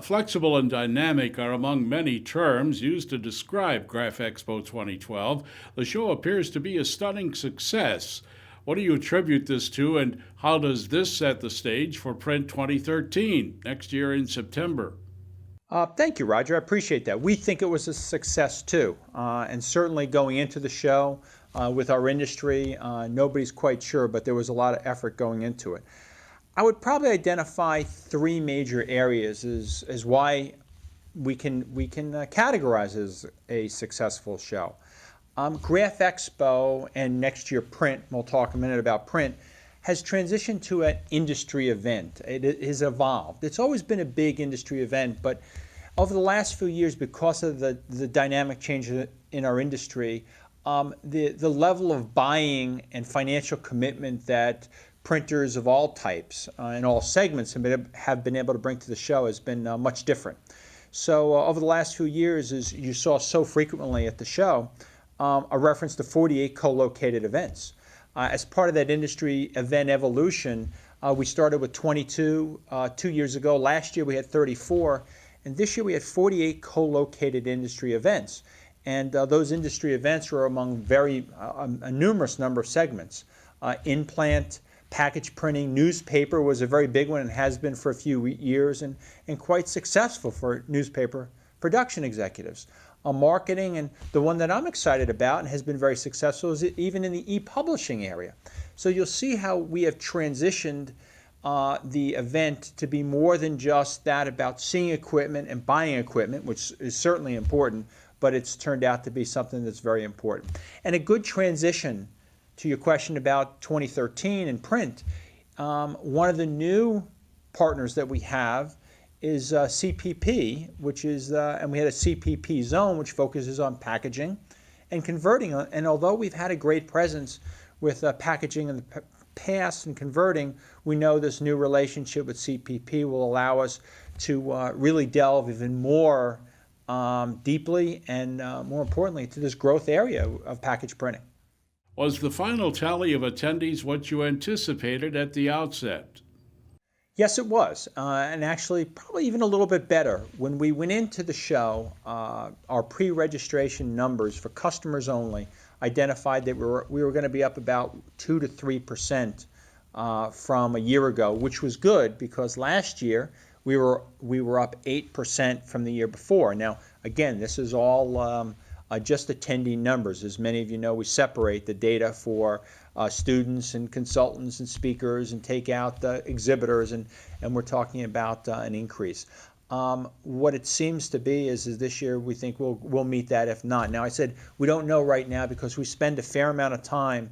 Flexible and dynamic are among many terms used to describe GRAPH EXPO 2012. The show appears to be a stunning success. What do you attribute this to, and how does this set the stage for Print 2013, next year in September? Thank you, Roger. I appreciate that. We think it was a success too, and certainly going into the show with our industry, nobody's quite sure, but there was a lot of effort going into it. I would probably identify three major areas as why we can categorize as a successful show. GRAPH EXPO and next year Print, we'll talk a minute about Print, has transitioned to an industry event. It has evolved. It's always been a big industry event, but over the last few years, because of the dynamic change in our industry, the level of buying and financial commitment that printers of all types and all segments have been able to bring to the show has been much different. So over the last few years, as you saw so frequently at the show, a reference to 48 co-located events. As part of that industry event evolution, we started with 22 2 years ago. Last year we had 34, and this year we had 48 co-located industry events. And those industry events were among a numerous number of segments. In-plant, package printing, newspaper was a very big one and has been for a few years, and quite successful for newspaper production executives. Marketing, and the one that I'm excited about and has been very successful is even in the e-publishing area. So you'll see how we have transitioned the event to be more than just that about seeing equipment and buying equipment, which is certainly important, but it's turned out to be something that's very important. And a good transition to your question about 2013 and Print. One of the new partners that we have is CPP, which is, and we had a CPP zone which focuses on packaging and converting. And although we've had a great presence with packaging in the past and converting, we know this new relationship with CPP will allow us to really delve even more deeply and more importantly to this growth area of package printing. Was the final tally of attendees what you anticipated at the outset? Yes, it was, and actually probably even a little bit better. When we went into the show, our pre-registration numbers for customers only identified that we were going to be up about 2 to 3% from a year ago, which was good because last year we were up 8% from the year before. Now, again, this is all just attendee numbers. As many of you know, we separate the data for students and consultants and speakers and take out the exhibitors, and we're talking about an increase. What it seems to be is this year we think we'll meet that, if not. Now, I said we don't know right now because we spend a fair amount of time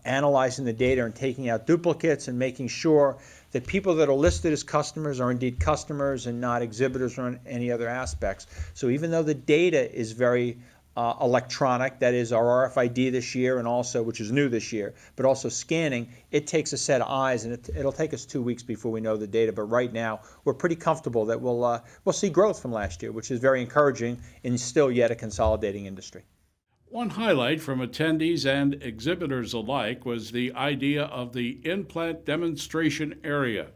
analyzing the data and taking out duplicates and making sure that people that are listed as customers are indeed customers and not exhibitors or any other aspects. So even though the data is very electronic, that is our RFID this year, and also, which is new this year, but also scanning, it takes a set of eyes, and it'll take us 2 weeks before we know the data. But right now, we're pretty comfortable that we'll see growth from last year, which is very encouraging in still yet a consolidating industry. One highlight from attendees and exhibitors alike was the idea of the in-plant demonstration area.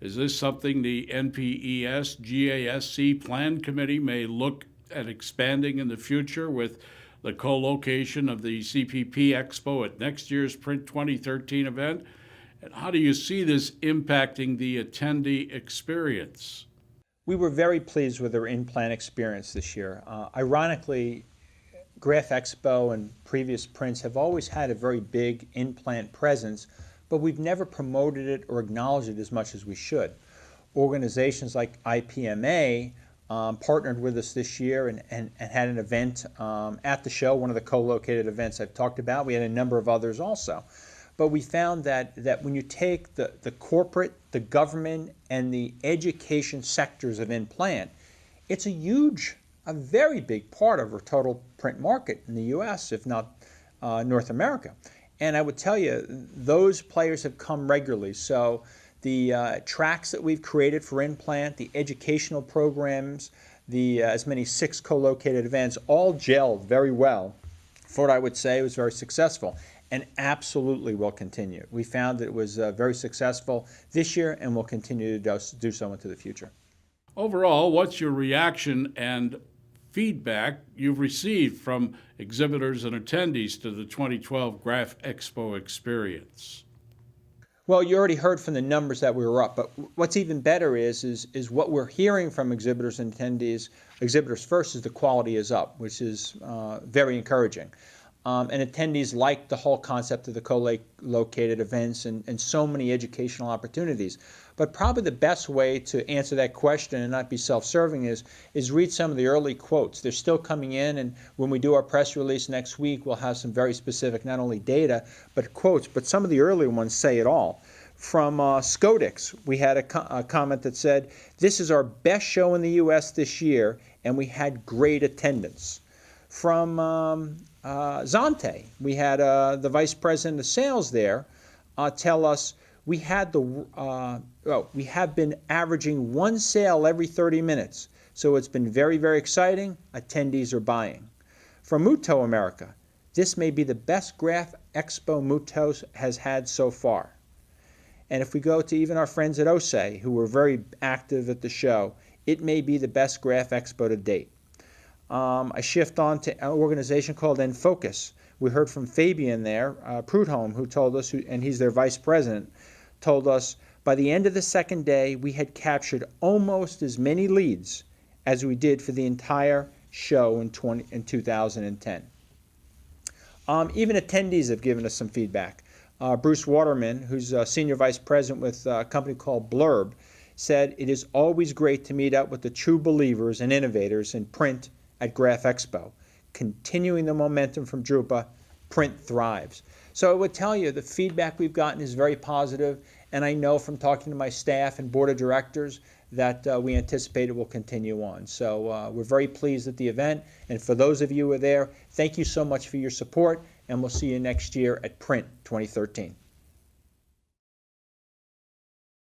Is this something the NPES GASC Plan Committee may look at expanding in the future with the co-location of the CPP Expo at next year's Print 2013 event? And how do you see this impacting the attendee experience? We were very pleased with our in-plant experience this year. Ironically, GRAPH EXPO and previous prints have always had a very big in-plant presence, but we've never promoted it or acknowledged it as much as we should. Organizations like IPMA partnered with us this year and had an event at the show, one of the co-located events I've talked about. We had a number of others also. But we found that when you take the corporate, the government, and the education sectors of in-plant, it's a very big part of our total print market in the U.S., if not North America. And I would tell you, those players have come regularly. So the tracks that we've created for in-plant, the educational programs, the as many 6 co-located events, all gelled very well for what I would say was very successful, and absolutely will continue. We found that it was very successful this year and will continue to do so into the future. Overall, what's your reaction and feedback you've received from exhibitors and attendees to the 2012 GRAPH EXPO experience? Well, you already heard from the numbers that we were up, but what's even better is what we're hearing from exhibitors and attendees. Exhibitors first is the quality is up, which is very encouraging. And attendees like the whole concept of the co-located events and so many educational opportunities. But probably the best way to answer that question and not be self-serving is read some of the early quotes. They're still coming in, and when we do our press release next week, we'll have some very specific, not only data, but quotes. But some of the early ones say it all. From Skodix, we had a comment that said, "This is our best show in the U.S. this year, and we had great attendance." From Zante, we had the vice president of sales there tell us we have been averaging one sale every 30 minutes, so it's been very, very exciting. Attendees are buying. From Muto America, this may be the best GRAPH Expo Muto has had so far. And if we go to even our friends at OSE, who were very active at the show, it may be the best GRAPH Expo to date. I shift on to an organization called Enfocus. We heard from Fabian there, Prudhomme, who told us, and he's their vice president, told us by the end of the second day, we had captured almost as many leads as we did for the entire show in 2010. Even attendees have given us some feedback. Bruce Waterman, who's a senior vice president with a company called Blurb, said, "It is always great to meet up with the true believers and innovators in print at GRAPH Expo. Continuing the momentum from Drupa, print thrives." So I would tell you the feedback we've gotten is very positive, and I know from talking to my staff and board of directors that we anticipate it will continue on. So we're very pleased at the event, and for those of you who are there, thank you so much for your support, and we'll see you next year at Print 2013.